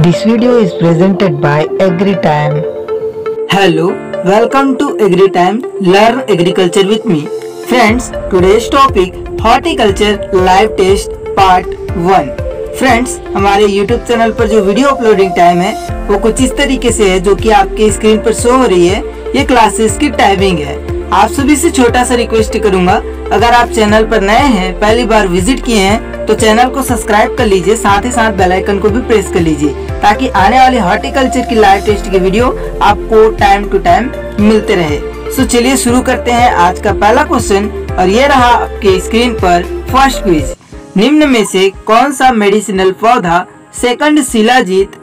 This video is presented by AgriTime. Hello, welcome to AgriTime. Learn agriculture with me. Friends, today's topic horticulture live test part 1. Friends, हमारे YouTube channel पर जो video uploading time है वो कुछ इस तरीके से है जो कि आपके स्क्रीन पर शो हो रही है। ये क्लासेस की टाइमिंग है। आप सभी से छोटा सा रिक्वेस्ट करूंगा, अगर आप चैनल पर नए हैं, पहली बार विजिट किए हैं तो चैनल को सब्सक्राइब कर लीजिए, साथ ही साथ बेल आइकन को भी प्रेस कर लीजिए ताकि आने वाले हॉर्टिकल्चर की लाइव टेस्ट के वीडियो आपको टाइम टू टाइम मिलते रहे। सो चलिए शुरू करते हैं आज का पहला क्वेश्चन, और ये रहा आपके स्क्रीन पर फर्स्ट क्विज। निम्न में से कौन सा मेडिसिनल पौधा सेकंड शिलाजीत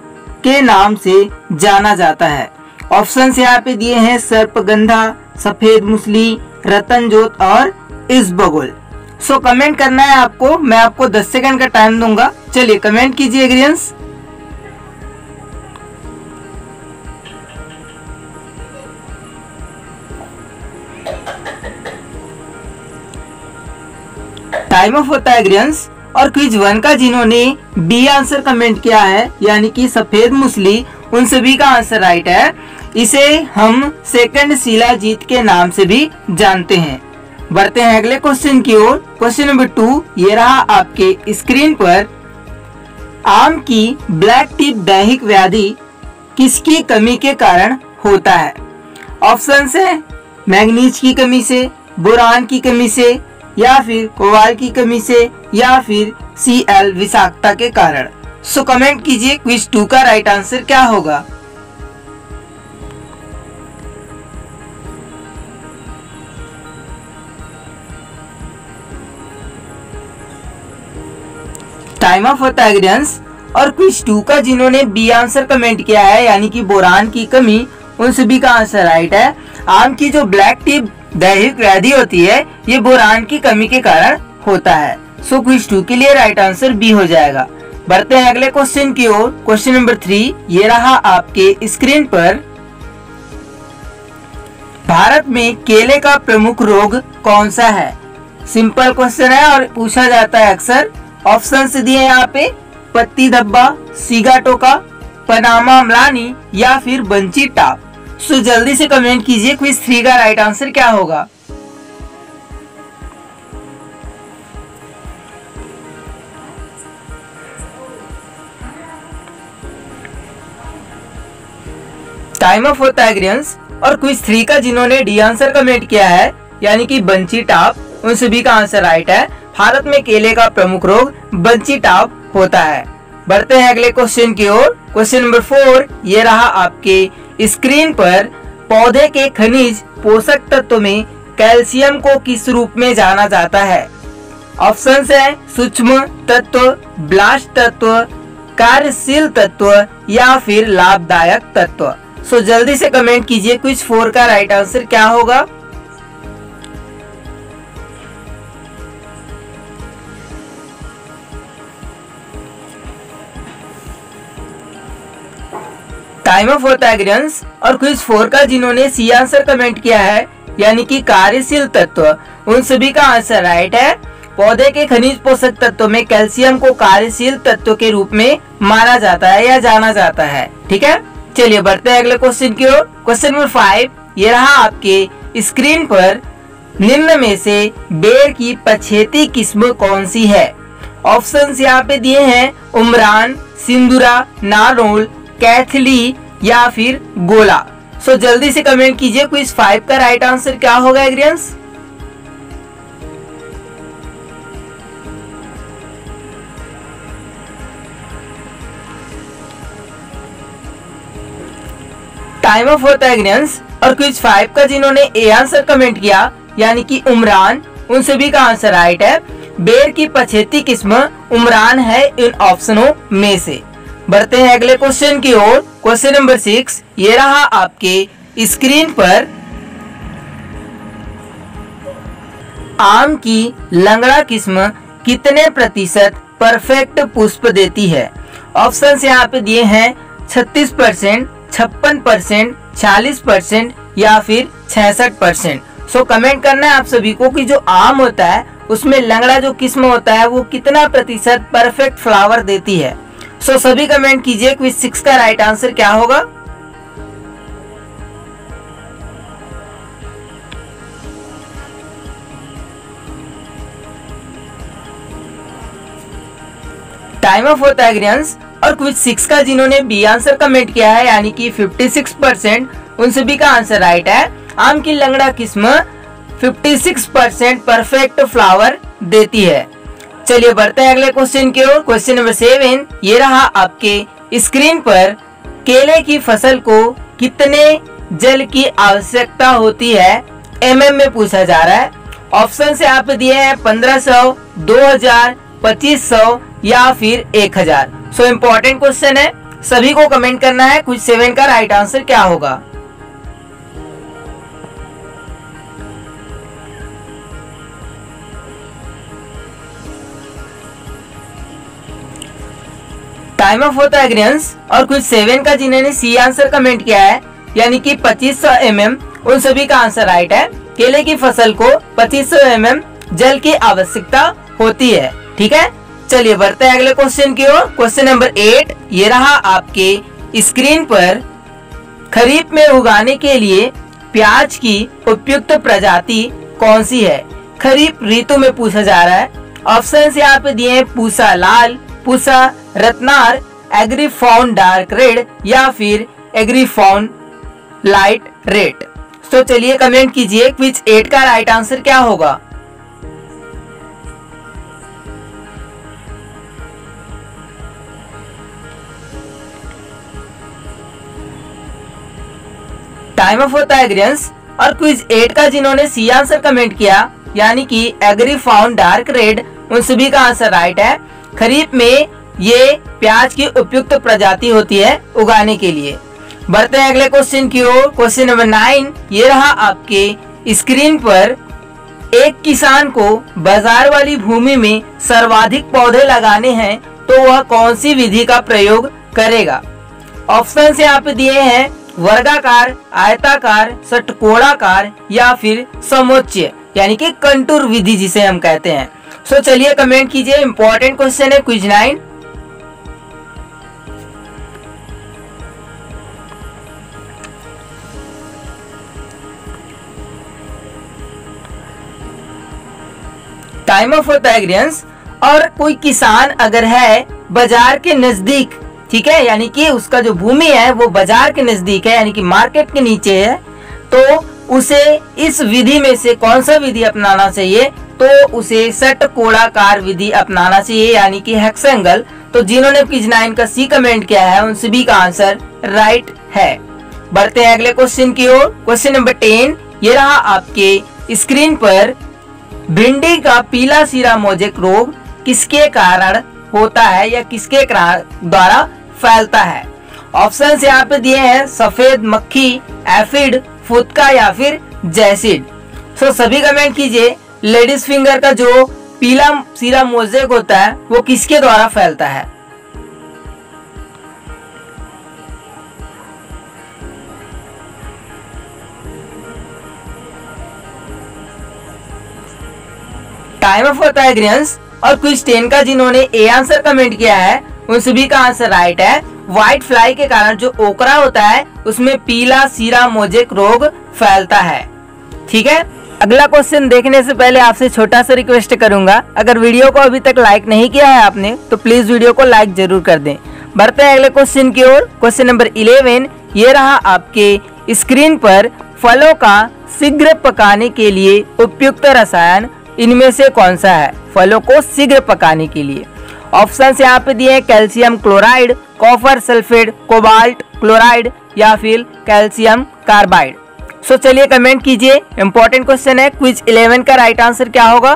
के नाम से जाना जाता है? ऑप्शंस यहाँ पे दिए हैं सर्पगंधा, सफेद मुसली, रतनजोत और इसबगोल। सो कमेंट करना है आपको, मैं आपको 10 सेकंड का टाइम दूंगा। चलिए कमेंट कीजिए एग्रीएंस। टाइम ऑफ होता है एग्रीएंस। और क्विज 1 का जिन्होंने बी आंसर कमेंट किया है यानी कि सफेद मुसली, उन सभी का आंसर राइट है। इसे हम सेकंड शिलाजीत के नाम से भी जानते हैं। बढ़ते हैं अगले क्वेश्चन की ओर। क्वेश्चन नंबर 2 ये रहा आपके स्क्रीन पर। आम की ब्लैक टिप दैहिक व्याधि किसकी कमी के कारण होता है? ऑप्शंस है मैग्नीज की कमी से, बोरान की कमी से, या फिर कोबाल्ट की कमी से, या फिर Cl विषाक्तता के कारण। सो कमेंट कीजिए क्विज 2 का राइट आंसर क्या होगा। टाइम ऑफ होता है एग्रीएंस। और क्विज 2 का जिन्होंने बी आंसर कमेंट किया है यानी कि बोरान की कमी, उन सभी का आंसर राइट है। आम की जो ब्लैक टिप दैहिक व्याधि होती है ये बोरान की कमी के कारण होता है। सो क्विज 2 के लिए राइट आंसर बी हो जाएगा। बढ़ते हैं अगले क्वेश्चन की ओर। क्वेश्चन नंबर 3 ये रहा आपके स्क्रीन पर। भारत में केले का प्रमुख रोग कौन सा है? सिंपल क्वेश्चन है और पूछा जाता है अक्सर। ऑप्शंस दिए यहाँ पे पत्ती धब्बा, सिगाटोका, पनामा अम्लानी, या फिर बंची टाप। सो जल्दी से कमेंट कीजिए क्विज 3 का राइट आंसर क्या होगा। टाइम ऑफ होता है एग्रीएंस। और क्विज 3 का जिन्होंने डी आंसर कमेंट किया है यानी कि बंची टाप, उन सभी का आंसर राइट है। भारत में केले का प्रमुख रोग बंची टाप होता है। बढ़ते हैं अगले क्वेश्चन की ओर। क्वेश्चन नंबर 4 ये रहा आपके स्क्रीन पर। पौधे के खनिज पोषक तत्व में कैल्शियम को किस रूप में जाना जाता है? ऑप्शंस है सूक्ष्म तत्व, ब्लास्ट तत्व, कार्यशील तत्व, या फिर लाभदायक तत्व। सो जल्दी से कमेंट कीजिए क्विज 4 का राइट आंसर क्या होगा। टाइम ऑफ होता है एग्रीएंस। और क्विज 4 का जिन्होंने सी आंसर कमेंट किया है यानी कि कार्यशील तत्व, उन सभी का आंसर राइट है। पौधे के खनिज पोषक तत्व में कैल्शियम को कार्यशील तत्व के रूप में माना जाता है या जाना जाता है। ठीक है, चलिए बढ़ते हैं अगले क्वेश्चन की ओर। क्वेश्चन नंबर 5 ये रहा आपके स्क्रीन पर। निम्न में से बेर की पछेती किस्म कौन सी है? ऑप्शंस यहाँ पे दिए हैं उमरान, सिंदूरा, नारोल, कैथली, या फिर गोला। सो जल्दी से कमेंट कीजिए क्विज 5 का राइट आंसर क्या होगा एग्रीएंस। टाइम ऑफ होता है एग्रीएंस। और क्विज 5 का जिन्होंने ए आंसर कमेंट किया यानी कि उमरान, उन सभी का आंसर राइट है। बेर की पछेती किस्म उमरान है इन ऑप्शनों में से। बढ़ते हैं अगले क्वेश्चन की ओर। क्वेश्चन नंबर 6 ये रहा आपके स्क्रीन पर। आम की लंगड़ा किस्म कितने प्रतिशत परफेक्ट पुष्प देती है? ऑप्शंस यहाँ पे दिए हैं 36%, 56%, 40%, या फिर 66%। सो कमेंट करना है आप सभी को कि जो आम होता है उसमें लंगड़ा जो किस्म होता है वो कितना प्रतिशत परफेक्ट फ्लावर देती है। सो सभी कमेंट कीजिए क्विज 6 का राइट आंसर क्या होगा। टाइम ऑफ होता है ग्रेन्स। और क्विज 6 का जिन्होंने बी आंसर कमेंट किया है यानी कि 56%, उन सभी का आंसर राइट है। आम की लंगड़ा किस्म 56% परफेक्ट फ्लावर देती है। चलिए बढ़ते हैं अगले क्वेश्चन की ओर। क्वेश्चन नंबर 7 ये रहा आपके स्क्रीन पर। केले की फसल को कितने जल की आवश्यकता होती है mm में पूछा जा रहा है। ऑप्शन से आप दिए हैं 1500, 2000, 2500 या फिर 1000। सो इम्पोर्टेंट क्वेश्चन है, सभी को कमेंट करना है क्विज 7 का राइट आंसर क्या होगा। टाइम ऑफ होता है ग्रेन्स। और क्विज 7 का जिन्होंने सी आंसर कमेंट किया है यानी कि 2500 mm, उन सभी का आंसर राइट है। केले की फसल को 2500 mm जल की आवश्यकता होती है। ठीक है, चलिए बढ़ते हैं अगले क्वेश्चन की ओर। क्वेश्चन नंबर 8 ये रहा आपके स्क्रीन पर। खरीफ में उगाने के लिए प्याज की उपयुक्त प्रजाति कौन सी है। खरीफ ऋतु में पूछा जा रहा है। ऑप्शन से आप दिए हैं पूसा लाल, पूसा रत्नार, एग्रीफॉन डार्क रेड या फिर एग्रीफॉन लाइट रेड। तो चलिए कमेंट कीजिए क्विज 8 का राइट आंसर क्या होगा। टाइम ऑफ होता है ग्रेन्स। और क्विज 8 का जिन्होंने सी आंसर कमेंट किया यानी कि एग्रीफॉन डार्क रेड, उन सभी का आंसर राइट है। खरीफ में ये प्याज की उपयुक्त प्रजाति होती है उगाने के लिए। बढ़ते हैं अगले क्वेश्चन की ओर। क्वेश्चन नंबर 9 ये रहा आपके स्क्रीन पर। एक किसान को बाजार वाली भूमि में सर्वाधिक पौधे लगाने हैं तो वह कौन सी विधि का प्रयोग करेगा। ऑप्शन से आप दिए हैं वर्गाकार, आयताकार, षटकोणाकार या फिर समोच्च यानी कि कंटूर विधि जिसे हम कहते हैं। सो चलिए कमेंट कीजिए, इंपॉर्टेंट क्वेश्चन है क्विज 9। टाइम ऑफ होता है ग्रेन्स। और कोई किसान अगर है बाजार के नजदीक, ठीक है, यानी कि उसका जो भूमि है वो बाजार के नजदीक है यानी कि मार्केट के नीचे है, तो उसे इस विधि में से कौन सा विधि अपनाना चाहिए। तो उसे षटकोणाकार विधि अपनाना चाहिए यानी कि हेक्सागोनल। तो जिन्होंने क्विज 9 का सी कमेंट किया है उन सभी का आंसर राइट है। बढ़ते हैं अगले क्वेश्चन की ओर। क्वेश्चन नंबर 10 ये रहा आपके स्क्रीन पर। भिंडी का पीला सिरा मोजेक रोग किसके कारण होता है या किसके द्वारा फैलता है। ऑप्शन से आप दिए हैं सफेद मक्खी, एफिड, फुदका या फिर जैसिड। सो सभी कमेंट कीजिए लेडीज फिंगर का जो पीला सिरा मोजेक होता है वो किसके द्वारा फैलता है। टाइम ऑफ होता है ग्रेन्स। और क्विज 10 का जिन्होंने ए आंसर कमेंट किया है उन सभी का आंसर राइट है। व्हाइट फ्लाई के कारण जो ओकरा होता है उसमें पीला सिरा मोजेक रोग फैलता है। ठीक है, अगला क्वेश्चन देखने से पहले आपसे छोटा सा रिक्वेस्ट करूंगा, अगर वीडियो को अभी तक लाइक नहीं किया है आपने तो प्लीज वीडियो को लाइक जरूर कर दें। बढ़ते हैं अगले क्वेश्चन की ओर। क्वेश्चन नंबर 11 ये रहा आपके स्क्रीन पर। फलों का शीघ्र पकाने के लिए उपयुक्त रसायन इनमें से कौन सा है। फलों को शीघ्र पकाने के लिए ऑप्शन से आप दिए calcium chloride, copper sulphate, cobalt chloride या फिर कैल्शियम कार्बाइड। सो चलिए कमेंट कीजिए, इंपॉर्टेंट क्वेश्चन है। क्विज 11 का राइट आंसर क्या होगा।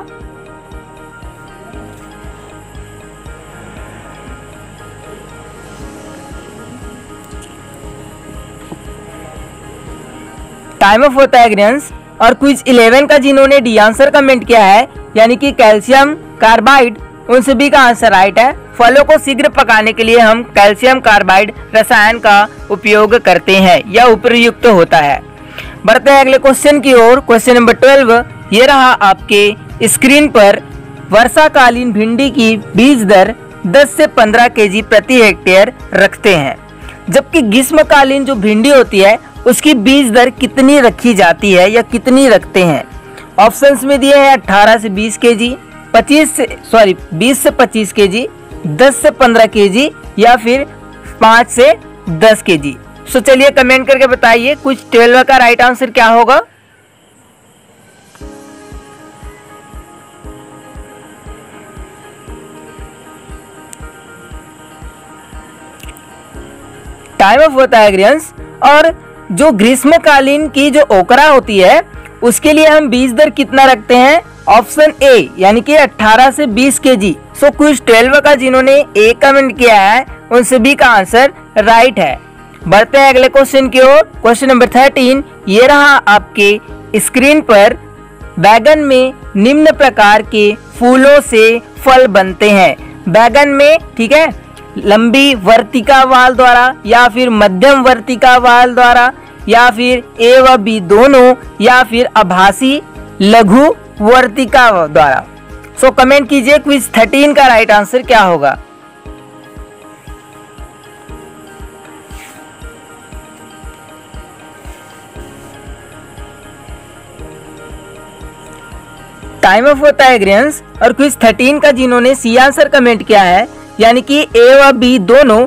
टाइम ऑफ होता है ग्रेन्स। और क्विज 11 का जिन्होंने डी आंसर कमेंट किया है यानी कि कैल्शियम कार्बाइड, उन सभी का आंसर राइट है। फलों को शीघ्र पकाने के लिए हम कैल्शियम कार्बाइड रसायन का उपयोग करते हैं, यह उपयुक्त होता है। बढ़ते हैं अगले क्वेश्चन की ओर। क्वेश्चन नंबर 12 ये रहा आपके स्क्रीन पर। वर्षाकालीन भिंडी की बीज दर 10 से 15 केजी प्रति हेक्टेयर रखते हैं। जबकि ग्रीष्मकालीन जो भिंडी होती है उसकी बीज दर कितनी रखी जाती है या कितनी रखते हैं? ऑप्शंस में दिए हैं 18 से 20 केजी, 20 से 25 केजी, 10 से 15 केजी या फिर 5 से 10 केजी। सो चलिए कमेंट करके बताइए कुछ 12 का राइट आंसर क्या होगा। टाइम ऑफ होता है ग्रेन्स। और जो ग्रीष्मकालीन की जो ओकरा होती है उसके लिए हम बीज दर कितना रखते हैं? ऑप्शन ए यानी कि 18 से 20 केजी। सो क्विज 12 का जिन्होंने ए कमेंट किया है उन सभी का आंसर राइट है। बढ़ते हैं अगले क्वेश्चन की ओर। क्वेश्चन नंबर 13 ये रहा आपके स्क्रीन पर। बैगन में निम्न प्रकार के फूलों से फल बनते हैं। बैगन में, ठीक है, लंबी वर्तिका वाल द्वारा या फिर मध्यम वर्तिका वाल द्वारा या फिर ए व बी दोनों या फिर आभासी लघु वर्तिका द्वारा। सो कमेंट कीजिए क्विज 13 का राइट आंसर क्या होगा। टाइम ऑफ होता है ग्रेन्स। और क्विज 13 का जिन्होंने सी आंसर कमेंट किया है यानी कि ए व बी दोनों,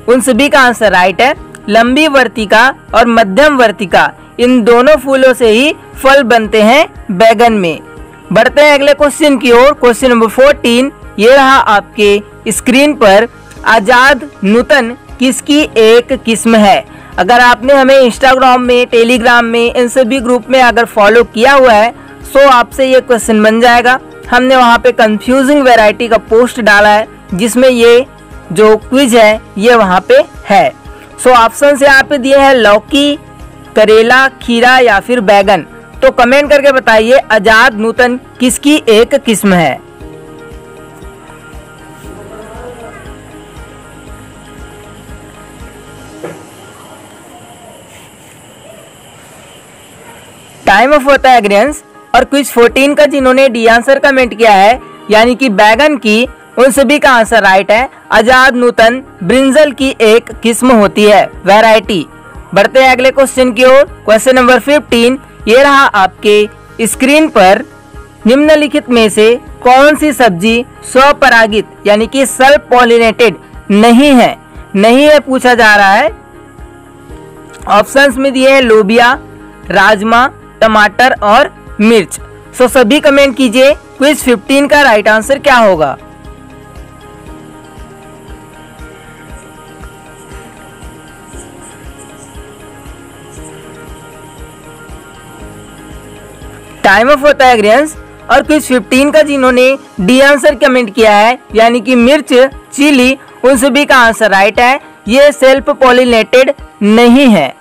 उन सभी का आंसर राइट है। लंबी वर्तिका और मध्यम वर्तिका इन दोनों फूलों से ही फल बनते हैं बैगन में। बढ़ते हैं अगले क्वेश्चन की ओर। क्वेश्चन नंबर 14 ये रहा आपके स्क्रीन पर। आजाद नूतन किसकी एक किस्म है? अगर आपने हमें इंस्टाग्राम में, टेलीग्राम में, इन सभी ग्रुप में अगर फॉलो किया हुआ है तो आपसे ये क्वेश्चन बन जाएगा। हमने वहाँ पे कंफ्यूजिंग वैरायटी का पोस्ट डाला है जिसमें ये जो क्विज है ये वहाँ पे है। सो ऑप्शन से यहाँ पे दिए हैं लौकी, करेला, खीरा या फिर बैगन। तो कमेंट करके बताइए आजाद नूतन किसकी एक किस्म है। टाइम ऑफ होता है ग्रेन्स। और क्विज 14 का जिन्होंने डी आंसर कमेंट किया है यानी कि बैगन की, उन सभी का आंसर राइट है। आजाद नूतन ब्रिंजल की एक किस्म होती है, वैरायटी। बढ़ते हैं अगले क्वेश्चन की ओर। क्वेश्चन नंबर 15 ये रहा आपके स्क्रीन पर। निम्नलिखित में से कौन सी सब्जी स्वपरागित यानी कि सेल्फ पॉलिनेटेड नहीं है? नहीं है पूछा जा रहा है। ऑप्शंस में दिए हैं लोबिया, राजमा, टमाटर और मिर्च। सो सभी कमेंट कीजिए क्विज 15 का राइट आंसर क्या होगा। टाइम ऑफ होता है ग्रेन्स। और क्विज 15 का जिन्होंने डी आंसर कमेंट किया है यानी कि मिर्च, चिली, उन सभी का आंसर राइट है। ये सेल्फ पॉलिनेटेड नहीं है।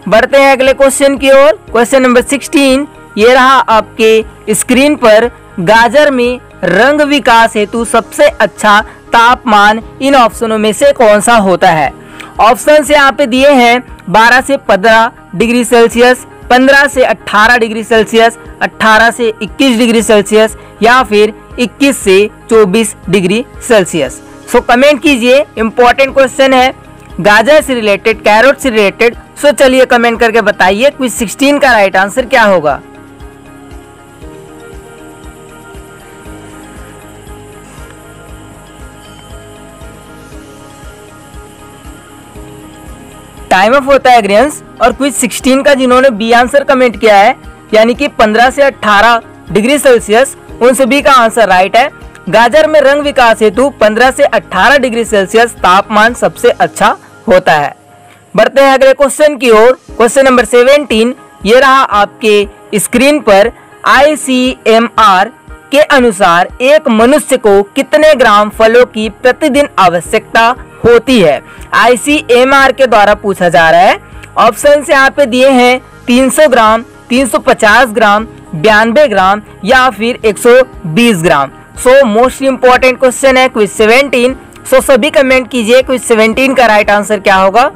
बढ़ते हैं अगले क्वेश्चन की ओर। क्वेश्चन नंबर 16 ये रहा आपके स्क्रीन पर। गाजर में रंग विकास हेतु सबसे अच्छा तापमान इन ऑप्शनों में से कौन सा होता है? ऑप्शन से यहाँ पे दिए हैं 12 से 15 डिग्री सेल्सियस, 15 से 18 डिग्री सेल्सियस, 18 से 21 डिग्री सेल्सियस या फिर 21 से 24 डिग्री सेल्सियस। सो कमेंट कीजिए, इंपॉर्टेंट क्वेश्चन है, गाजर से रिलेटेड, कैरोट से रिलेटेड। सो चलिए कमेंट करके बताइए क्विज 16 का राइट आंसर क्या होगा। टाइम ऑफ होता है ग्रेन्स। और क्विज 16 का जिन्होंने बी आंसर कमेंट किया है यानी कि 15 से 18 डिग्री सेल्सियस, उन सभी का आंसर राइट है। गाजर में रंग विकास हेतु 15 से 18 डिग्री सेल्सियस तापमान सबसे अच्छा होता है। बढ़ते हैं अगले क्वेश्चन की ओर। क्वेश्चन नंबर 17 ये रहा आपके स्क्रीन पर। ICMR के अनुसार एक मनुष्य को कितने ग्राम फलों की प्रतिदिन आवश्यकता होती है? ICMR के द्वारा पूछा जा रहा है। ऑप्शन यहाँ पे दिए हैं 300 ग्राम, 350 ग्राम, 92 ग्राम या फिर 120 ग्राम। सो मोस्ट इम्पोर्टेंट क्वेश्चन है क्विज 17। सो सभी कमेंट कीजिए क्विज 17 का राइट आंसर क्या होगा।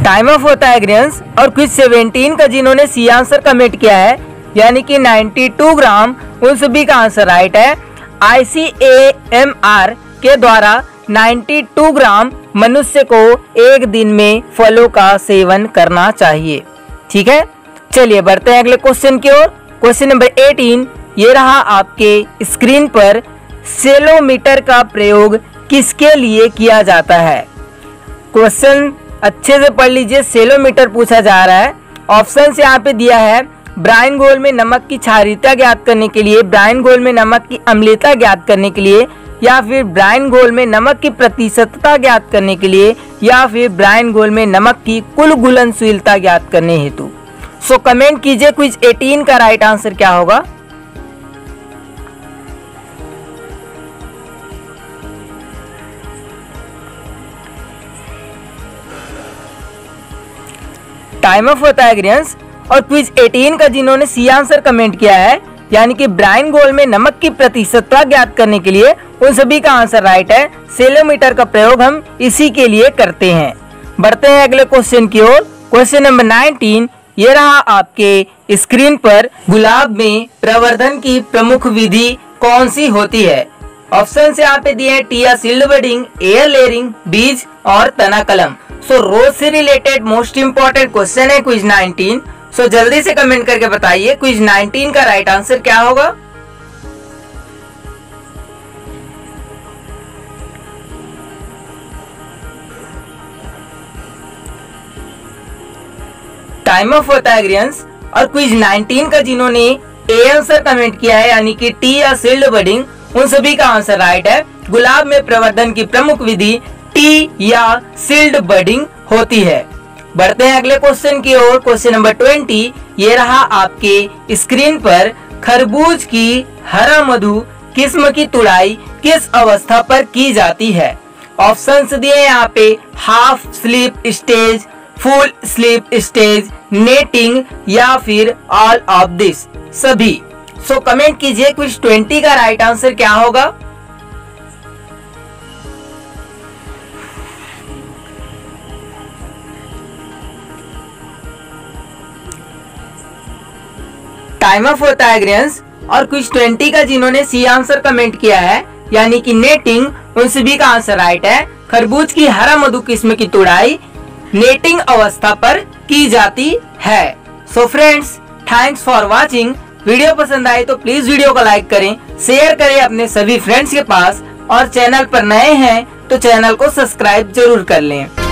टाइम ऑफ होता है ग्रेन्स। और क्विज 17 का जिन्होंने सी आंसर कमेंट किया है यानी कि 92 ग्राम, उन सभी का आंसर राइट है। ICAMR के द्वारा 92 ग्राम मनुष्य को एक दिन में फलों का सेवन करना चाहिए। ठीक है, चलिए बढ़ते हैं अगले क्वेश्चन की ओर। क्वेश्चन नंबर 18 ये रहा आपके स्क्रीन पर। सेलोमीटर का प्रयोग किसके लिए किया जाता है? क्वेश्चन अच्छे से पढ़ लीजिए। सेलोमीटर पूछा जा रहा है। ऑप्शन यहाँ पे दिया है ब्राउन घोल में नमक की क्षारीयता ज्ञात करने के लिए, ब्राउन घोल में नमक की अम्लता ज्ञात करने के लिए, या फिर ब्राउन घोल में नमक की प्रतिशतता ज्ञात करने के लिए, या फिर ब्राउन घोल में नमक की कुल घुलनशीलता ज्ञात करने हेतु। सो कमेंट कीजिए क्विज 18 का राइट आंसर क्या होगा। टाइम ऑफ होता है ग्रेन्स। और क्विज 18 का जिन्होंने सी आंसर कमेंट किया है यानी कि ब्राउन घोल में नमक की प्रतिशतता ज्ञात करने के लिए, उन सभी का आंसर राइट है। सेलोमीटर का प्रयोग हम इसी के लिए करते हैं। बढ़ते हैं अगले क्वेश्चन की ओर। क्वेश्चन नंबर 19 ये रहा आपके स्क्रीन पर। गुलाब में प्रवर्धन की प्रमुख विधि कौन सी होती है? ऑप्शन से यहाँ पे दिए हैं टिया सील्ड बडिंग, एयर लेयरिंग, बीज और तना कलम। सो रोज से रिलेटेड मोस्ट इंपॉर्टेंट क्वेश्चन है क्विज 19। सो जल्दी से कमेंट करके बताइए क्विज 19 का राइट आंसर क्या होगा। टाइम ऑफ होता है ग्रेन्स। और क्विज 19 का जिन्होंने ए आंसर कमेंट किया है यानी कि टी या सील्ड बडिंग, उन सभी का आंसर राइट है। गुलाब में प्रवर्धन की प्रमुख विधि टी या सील्ड बडिंग होती है। बढ़ते हैं अगले क्वेश्चन की ओर। क्वेश्चन नंबर 20 ये रहा आपके स्क्रीन पर। खरबूज की हरा मधु किस्म की तुड़ाई किस अवस्था पर की जाती है? ऑप्शंस दिए यहाँ पे half sleep stage, full sleep stage, netting या फिर ऑल ऑफ दिस सभी। सो कमेंट कीजिए क्विज 20 का राइट आंसर क्या होगा। टाइम ऑफ होता है ग्रेन्स। और क्विज 20 का जिन्होंने सी आंसर कमेंट किया है यानी कि नेटिंग, उन सभी का आंसर राइट है। खरबूज की हरा मधु किस्म की तुड़ाई नेटिंग अवस्था पर की जाती है। So friends, thanks for watching. Video पसंद आए तो प्लीज वीडियो को लाइक करें, शेयर करें अपने सभी फ्रेंड्स के पास, और चैनल पर नए हैं तो चैनल को सब्सक्राइब जरूर कर लें।